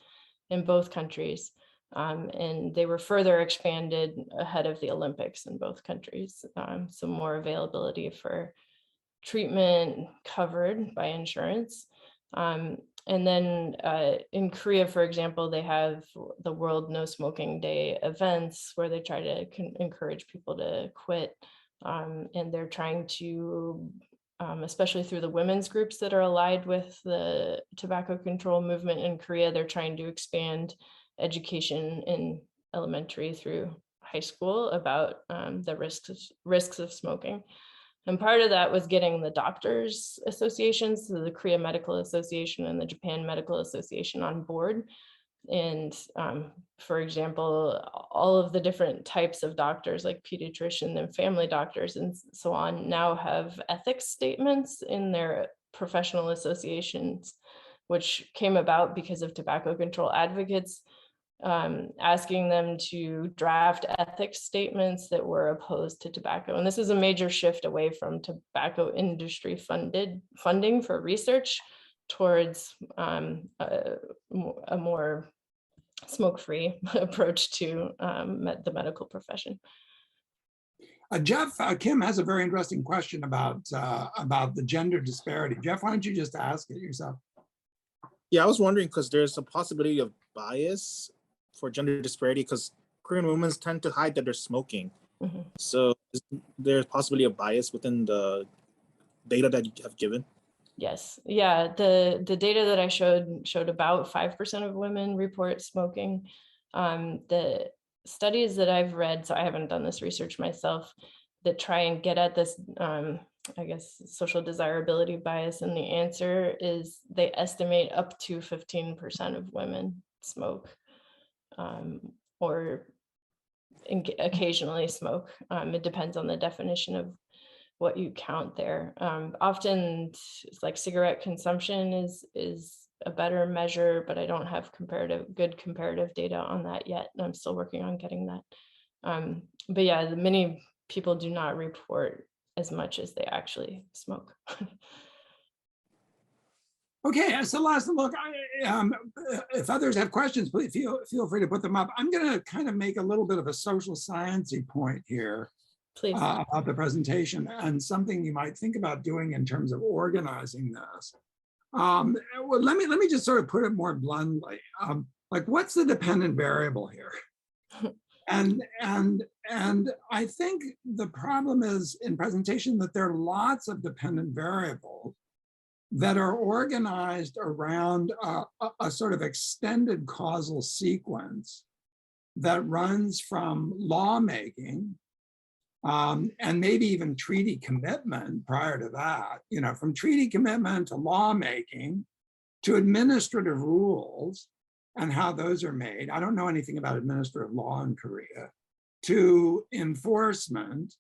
in both countries. And they were further expanded ahead of the Olympics in both countries. So more availability for treatment covered by insurance. And then in Korea, for example, they have the World No Smoking Day events where they try to encourage people to quit. And they're trying to, especially through the women's groups that are allied with the tobacco control movement in Korea, they're trying to expand education in elementary through high school about the risks of smoking. And part of that was getting the doctors associations, so the Korea Medical Association and the Japan Medical Association, on board. And for example, all of the different types of doctors, like pediatrician and family doctors and so on, now have ethics statements in their professional associations, which came about because of tobacco control advocates asking them to draft ethics statements that were opposed to tobacco. And this is a major shift away from tobacco industry funding for research towards a more smoke-free approach to the medical profession. Jeff, Kim has a very interesting question about the gender disparity. Jeff, why don't you just ask it yourself? Yeah, I was wondering, because there's a possibility of bias for gender disparity, because Korean women tend to hide that they're smoking. Mm-hmm. So is there possibly a bias within the data that you have given? Yes, yeah, the data that I showed about 5% of women report smoking. The studies that I've read, so I haven't done this research myself, that try and get at this, I guess, social desirability bias, and the answer is they estimate up to 15% of women smoke, or occasionally smoke. It depends on the definition of what you count there. Often it's like cigarette consumption is a better measure, but I don't have good comparative data on that yet. I'm still working on getting that. But yeah, many people do not report as much as they actually smoke. Okay, so last look, if others have questions, please feel free to put them up. I'm going to kind of make a little bit of a social sciencey point here. Please. About the presentation, and something you might think about doing in terms of organizing this. Well, let me just sort of put it more bluntly. Like, what's the dependent variable here? And I think the problem is in presentation that there are lots of dependent variables that are organized around a sort of extended causal sequence that runs from lawmaking, and maybe even treaty commitment prior to that, from treaty commitment to lawmaking to administrative rules and how those are made. I don't know anything about administrative law in Korea, to enforcement.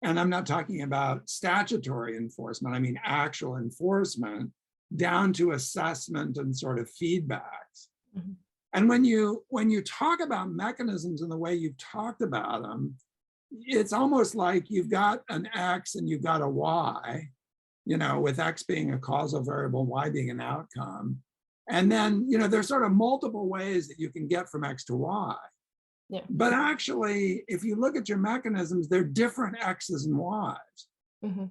And I'm not talking about statutory enforcement, I mean actual enforcement, down to assessment and sort of feedbacks. Mhm. And when you talk about mechanisms in the way you've talked about them, it's almost like you've got an X and you've got a Y, with X being a causal variable, Y being an outcome. And then, there's sort of multiple ways that you can get from X to Y. Yeah. But actually, if you look at your mechanisms, they're different X's and Y's. Mhm.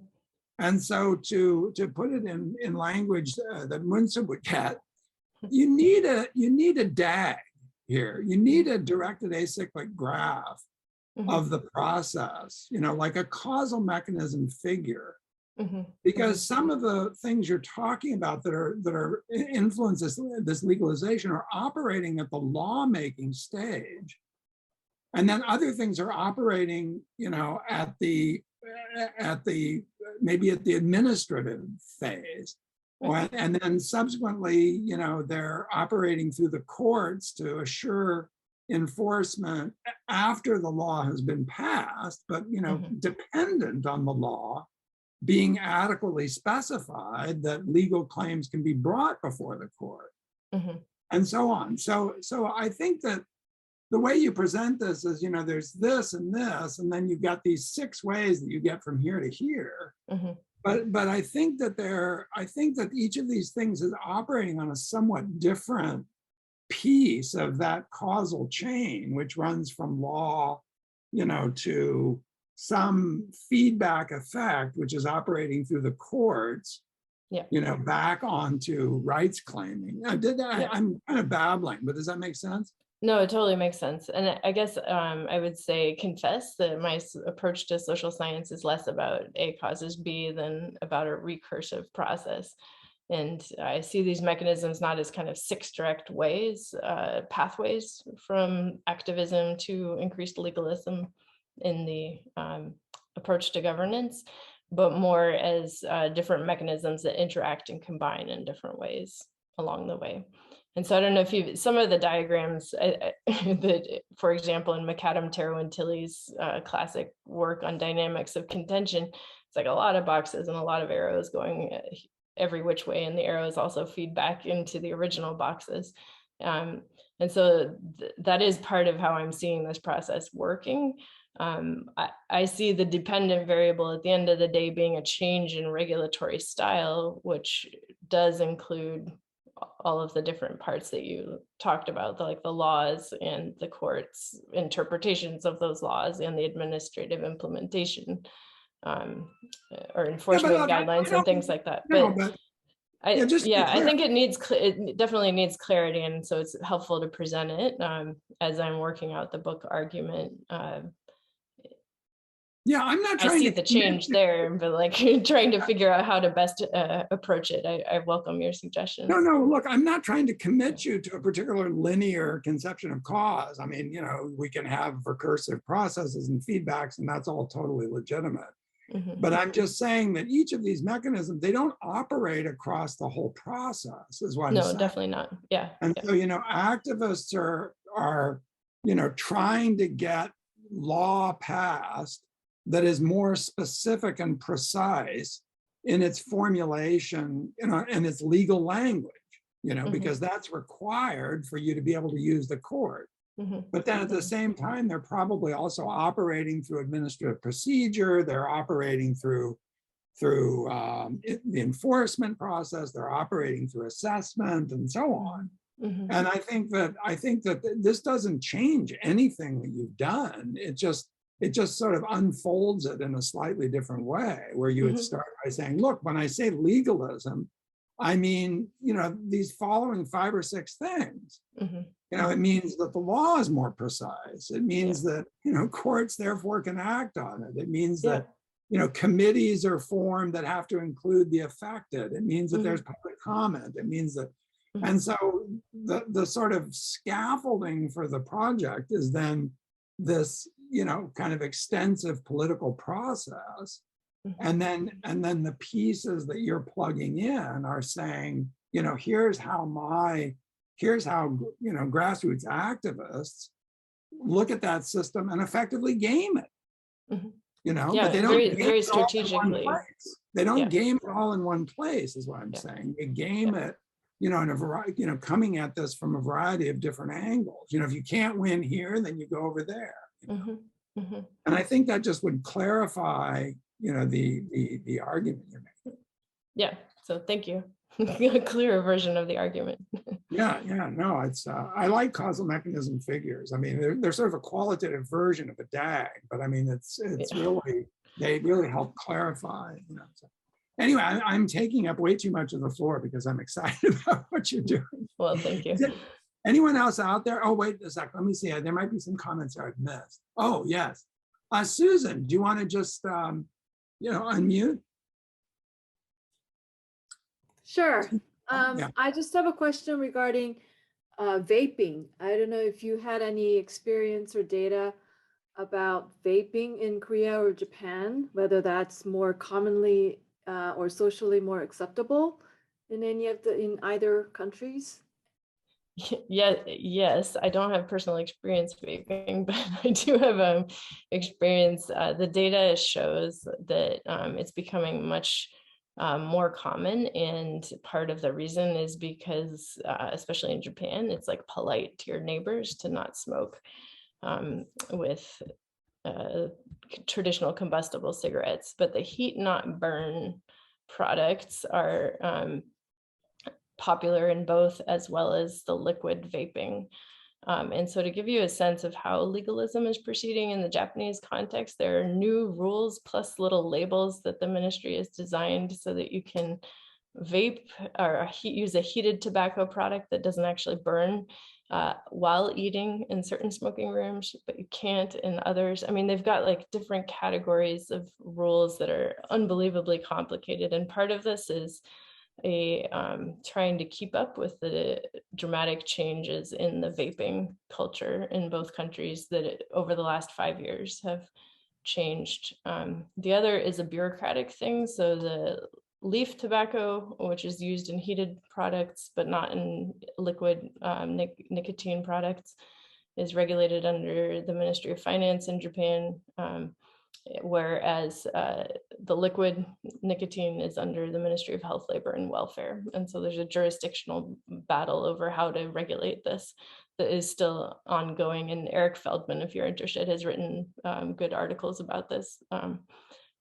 And so to put it in language that Munson would get, you need a DAG here. You need a directed acyclic graph Mhm. of the process, like a causal mechanism figure. Mhm. Because some of the things you're talking about that are influences this legalization are operating at the lawmaking stage. And then other things are operating, at the maybe at the administrative phase. And then subsequently, they're operating through the courts to assure enforcement after the law has been passed, but dependent on the law being adequately specified that legal claims can be brought before the court, and so on. So I think that the way you present this is, there's this, and then you've got these 6 ways that you get from here to here. But I think that each of these things is operating on a somewhat different piece of that causal chain, which runs from law, to some feedback effect, which is operating through the courts, back onto rights claiming. I'm kind of babbling, but does that make sense? No, it totally makes sense. And I guess I would say confess that my approach to social science is less about A causes B than about a recursive process. And I see these mechanisms not as kind of 6 direct ways, pathways from activism to increased legalism in the approach to governance, but more as different mechanisms that interact and combine in different ways along the way. And so I don't know if some of the diagrams that, for example, in McAdam, Tarrow, and Tilley's classic work on dynamics of contention, it's like a lot of boxes and a lot of arrows going every which way, and the arrows also feed back into the original boxes. And so that is part of how I'm seeing this process working. I see the dependent variable at the end of the day being a change in regulatory style, which does include all of the different parts that you talked about, like the laws and the courts' interpretations of those laws and the administrative implementation or enforcement guidelines and things like that. But I think it definitely needs clarity, and so it's helpful to present it as I'm working out the book argument. I'm not trying I see to the change there, but like trying to figure out how to best approach it. I welcome your suggestions. No, look, I'm not trying to commit you to a particular linear conception of cause. I mean, we can have recursive processes and feedbacks, and that's all totally legitimate. But I'm just saying that each of these mechanisms, they don't operate across the whole process, is what I'm saying. No, definitely not. Yeah. And so, activists are trying to get law passed that is more specific and precise in its formulation, and its legal language, because that's required for you to be able to use the court. But then at the same time, they're probably also operating through administrative procedure. They're operating through the enforcement process. They're operating through assessment and so on. And I think that this doesn't change anything that you've done. It just sort of unfolds it in a slightly different way, where you would start by saying, look, when I say legalism, I mean, these following 5 or 6 things. It means that the law is more precise. It means that, courts therefore can act on it. It means that, committees are formed that have to include the affected. It means that there's public comment. It means that, and so the sort of scaffolding for the project is then this, kind of extensive political process. And then the pieces that you're plugging in are saying, you know, here's how grassroots activists look at that system and effectively game it. Mhm. You know, Yeah, but they don't very, game very it all in one strategically. place. They don't Yeah. game it all in one place, is what I'm Yeah. saying. They game it, you know, in a variety, you know, coming at this from a variety of different angles. You know, if you can't win here, then you go over there. You know? Mhm, mhm. And I think that just would clarify, you know, the argument you're making. Yeah, so thank you. A clearer version of the argument. Yeah, no, it's I like causal mechanism figures. I mean, they're sort of a qualitative version of a DAG, but I mean, it's really, they really help clarify. You know. So, anyway, I'm taking up way too much of the floor because I'm excited about what you're doing. Well, thank you. Anyone else out there? Oh, wait a sec. Let me see. There might be some comments I've missed. Oh, yes. Susan, do you want to just, you know, unmute? Sure. Yeah. I just have a question regarding vaping. I don't know if you had any experience or data about vaping in Korea or Japan, whether that's more commonly or socially more acceptable in in either countries. Yeah, yes, I don't have personal experience vaping, but I do have experience. The data shows that it's becoming much more common, and part of the reason is because, especially in Japan, it's like polite to your neighbors to not smoke with traditional combustible cigarettes, but the heat not burn products are popular in both, as well as the liquid vaping. And so to give you a sense of how legalism is proceeding in the Japanese context, there are new rules plus little labels that the ministry has designed so that you can vape or use a heated tobacco product that doesn't actually burn while eating in certain smoking rooms, but you can't in others. I mean, they've got like different categories of rules that are unbelievably complicated. And part of this is trying to keep up with the dramatic changes in the vaping culture in both countries that over the last 5 years have changed. The other is a bureaucratic thing. So the leaf tobacco, which is used in heated products, but not in liquid nicotine products, is regulated under the Ministry of Finance in Japan. Whereas the liquid nicotine is under the Ministry of Health, Labor, and Welfare. And so there's a jurisdictional battle over how to regulate this that is still ongoing. And Eric Feldman, if you're interested, has written good articles about this.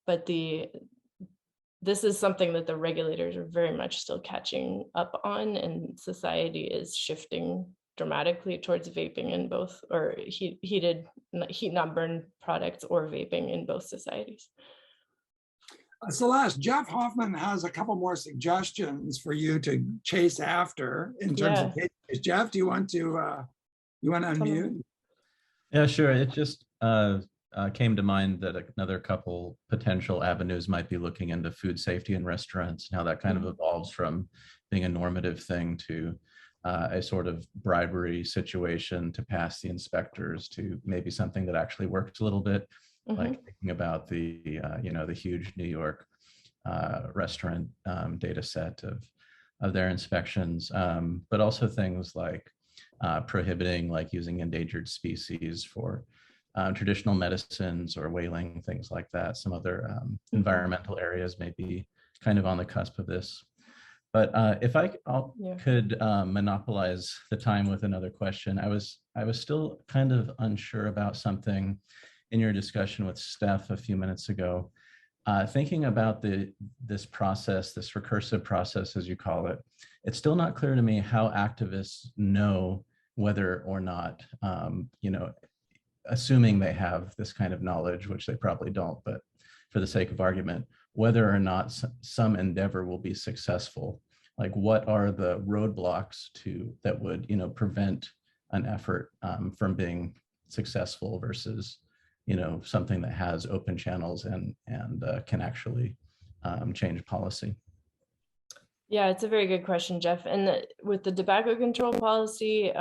But this is something that the regulators are very much still catching up on, and society is shifting dramatically towards vaping in both, or heat not burn products or vaping in both societies. Celeste, Jeff Hoffman has a couple more suggestions for you to chase after in terms of cases. Jeff, do you want to unmute? Yeah, sure. It just came to mind that another couple potential avenues might be looking into food safety in restaurants and how that kind of evolves from being a normative thing to a sort of bribery situation to pass the inspectors to maybe something that actually works a little bit, like thinking about the the huge New York restaurant data set of their inspections, but also things like prohibiting like using endangered species for traditional medicines or whaling, things like that. Some other environmental areas may be kind of on the cusp of this. But if I could monopolize the time with another question, I was still kind of unsure about something in your discussion with Steph a few minutes ago. Thinking about this process, this recursive process, as you call it, it's still not clear to me how activists know whether or not, assuming they have this kind of knowledge, which they probably don't, but for the sake of argument, whether or not some endeavor will be successful. Like, what are the roadblocks that would prevent an effort from being successful versus something that has open channels and can actually change policy? Yeah, it's a very good question, Jeff. And with the tobacco control policy,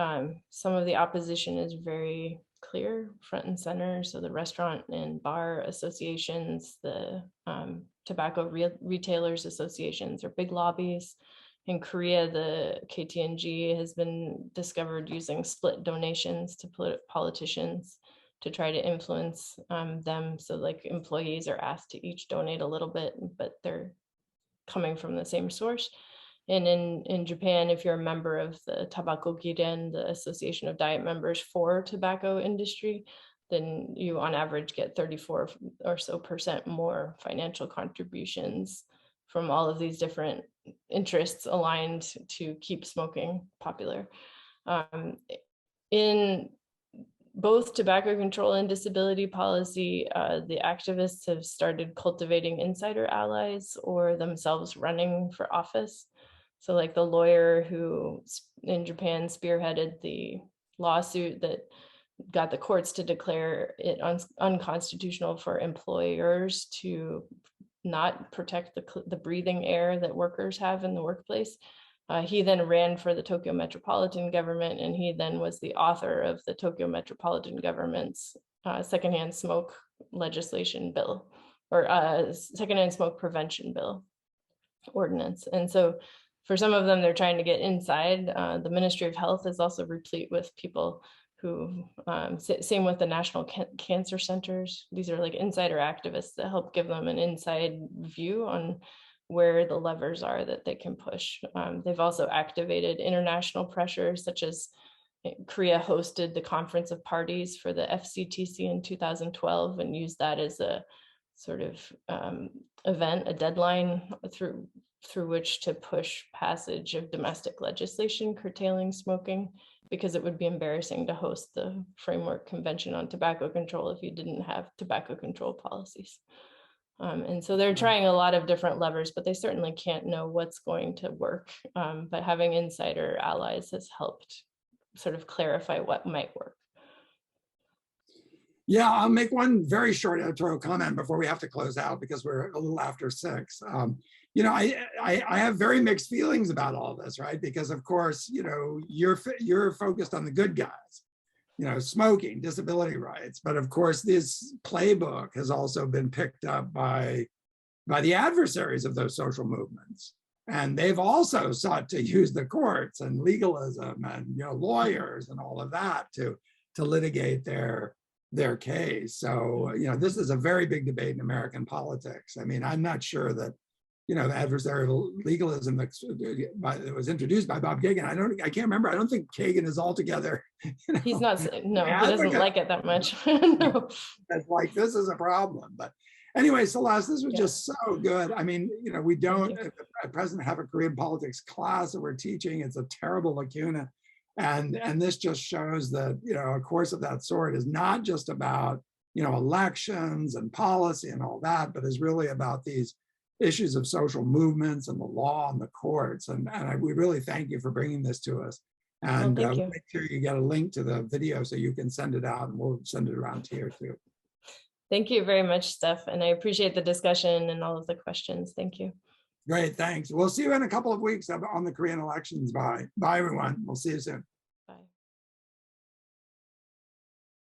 some of the opposition is very clear, front and center. So the restaurant and bar associations, the tobacco retailers associations are big lobbies. In Korea, the KT&G has been discovered using split donations to politicians to try to influence them. So like employees are asked to each donate a little bit, but they're coming from the same source. And in Japan, if you're a member of the Tabako Giren, the Association of Diet Members for Tobacco Industry, then you on average get 34% or so more financial contributions from all of these different interests aligned to keep smoking popular. In both tobacco control and disability policy, the activists have started cultivating insider allies or themselves running for office. So like the lawyer who in Japan spearheaded the lawsuit that got the courts to declare it unconstitutional for employers to not protect the breathing air that workers have in the workplace. He then ran for the Tokyo Metropolitan Government, and he then was the author of the Tokyo Metropolitan Government's secondhand smoke legislation bill, or secondhand smoke prevention bill ordinance. And so for some of them, they're trying to get inside. The Ministry of Health is also replete with people who, same with the National Cancer Centers. These are like insider activists that help give them an inside view on where the levers are that they can push. They've also activated international pressures, such as Korea hosted the Conference of Parties for the FCTC in 2012 and used that as a sort of event, a deadline through which to push passage of domestic legislation curtailing smoking, because it would be embarrassing to host the Framework Convention on Tobacco Control if you didn't have tobacco control policies. And so they're trying a lot of different levers, but they certainly can't know what's going to work. But having insider allies has helped sort of clarify what might work. Yeah, I'll make one very short editorial comment before we have to close out because we're a little after 6. You know, I have very mixed feelings about all this, right? Because of course, you know, you're focused on the good guys, you know, smoking, disability rights. But of course, this playbook has also been picked up by the adversaries of those social movements. And they've also sought to use the courts and legalism and, you know, lawyers and all of that to litigate their case. So, you know, this is a very big debate in American politics. I mean, I'm not sure that, you know, the adversarial legalism that was introduced by Bob Kagan, I can't remember. I don't think Kagan is altogether. You know, he's not, no, he doesn't like it that much. No. It's like, this is a problem. But anyway, Celeste, this was just so good. I mean, you know, we don't at present have a Korean politics class that we're teaching. It's a terrible lacuna. And this just shows that, you know, a course of that sort is not just about, you know, elections and policy and all that, but is really about these issues of social movements and the law and the courts. And we really thank you for bringing this to us. And well, make sure you get a link to the video so you can send it out, and we'll send it around here too. Thank you very much, Steph. And I appreciate the discussion and all of the questions. Thank you. Great, thanks. We'll see you in a couple of weeks on the Korean elections. Bye. Bye, everyone. We'll see you soon.